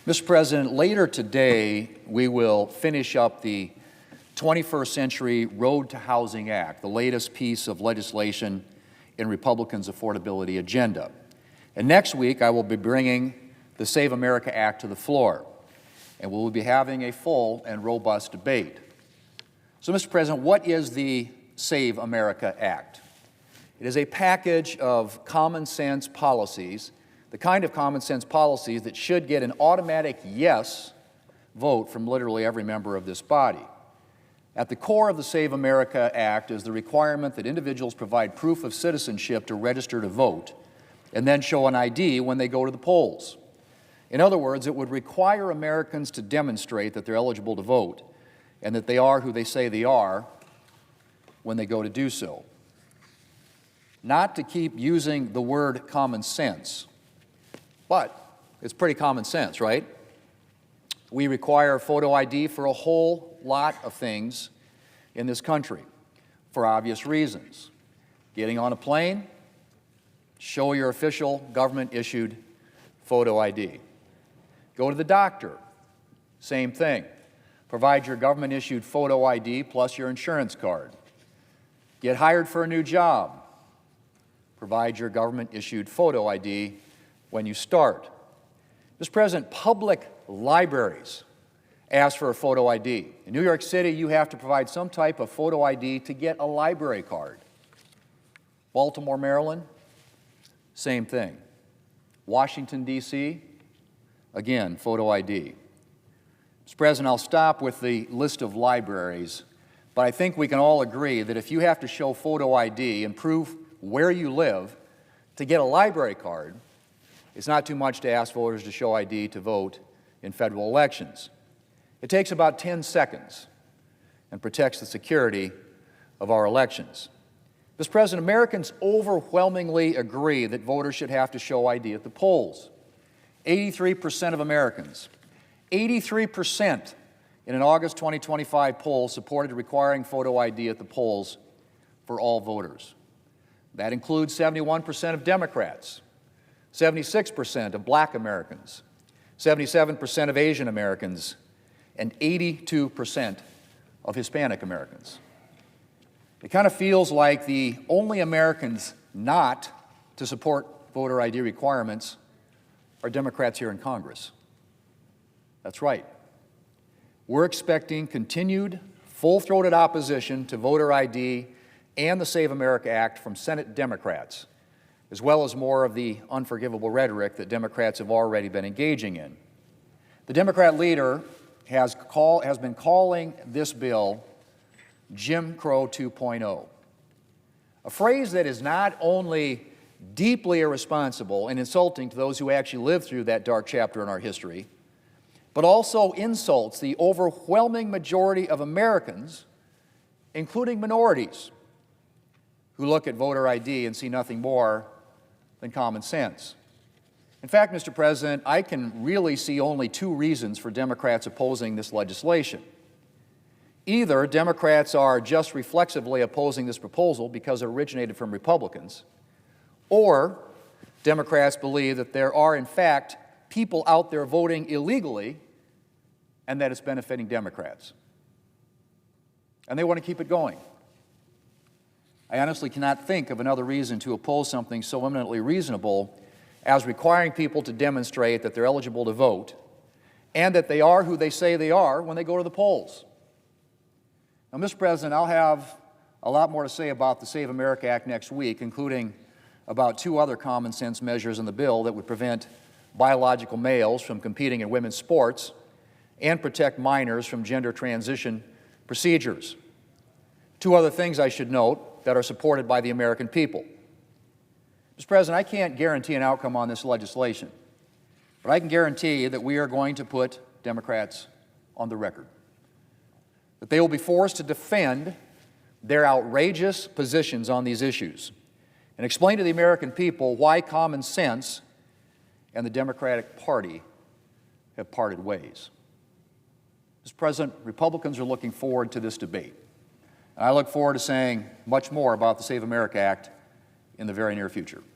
Mr. President, later today, we will finish up the 21st Century Road to Housing Act, the latest piece of legislation in Republicans' affordability agenda. And next week, I will be bringing the Save America Act to the floor, and we will be having a full and robust debate. So, Mr. President, what is the Save America Act? It is a package of common sense policies, the kind of common sense policies that should get an automatic yes vote from literally every member of this body. At the core of the Save America Act is the requirement that individuals provide proof of citizenship to register to vote and then show an ID when they go to the polls. In other words, it would require Americans to demonstrate that they're eligible to vote and that they are who they say they are when they go to do so. Not to keep using the word common sense, but it's pretty common sense, right? We require photo ID for a whole lot of things in this country for obvious reasons. Getting on a plane, show your official government-issued photo ID. Go to the doctor, same thing. Provide your government-issued photo ID plus your insurance card. Get hired for a new job. Provide your government-issued photo ID when you start. Mr. President, public libraries ask for a photo ID. In New York City, you have to provide some type of photo ID to get a library card. Baltimore, Maryland, same thing. Washington, D.C., again, photo ID. Mr. President, I'll stop with the list of libraries, but I think we can all agree that if you have to show photo ID and prove where you live to get a library card, it's not too much to ask voters to show ID to vote in federal elections. It takes about 10 seconds and protects the security of our elections. Mr. President, Americans overwhelmingly agree that voters should have to show ID at the polls. 83% of Americans, 83% in an August 2025 poll supported requiring photo ID at the polls for all voters. That includes 71% of Democrats, 76% of Black Americans, 77% of Asian Americans, and 82% of Hispanic Americans. It kind of feels like the only Americans not to support voter ID requirements are Democrats here in Congress. That's right. We're expecting continued, full-throated opposition to voter ID and the Save America Act from Senate Democrats, as well as more of the unforgivable rhetoric that Democrats have already been engaging in. The Democrat leader has been calling this bill Jim Crow 2.0, a phrase that is not only deeply irresponsible and insulting to those who actually lived through that dark chapter in our history, but also insults the overwhelming majority of Americans, including minorities, who look at voter ID and see nothing more than common sense. In fact, Mr. President, I can really see only two reasons for Democrats opposing this legislation. Either Democrats are just reflexively opposing this proposal because it originated from Republicans, or Democrats believe that there are, in fact, people out there voting illegally and that it's benefiting Democrats. And they want to keep it going. I honestly cannot think of another reason to oppose something so eminently reasonable as requiring people to demonstrate that they're eligible to vote and that they are who they say they are when they go to the polls. Now, Mr. President, I'll have a lot more to say about the Save America Act next week, including about two other common sense measures in the bill that would prevent biological males from competing in women's sports and protect minors from gender transition procedures. Two other things I should note that are supported by the American people. Mr. President, I can't guarantee an outcome on this legislation, but I can guarantee that we are going to put Democrats on the record, that they will be forced to defend their outrageous positions on these issues and explain to the American people why common sense and the Democratic Party have parted ways. Mr. President, Republicans are looking forward to this debate. And I look forward to saying much more about the Save America Act in the very near future.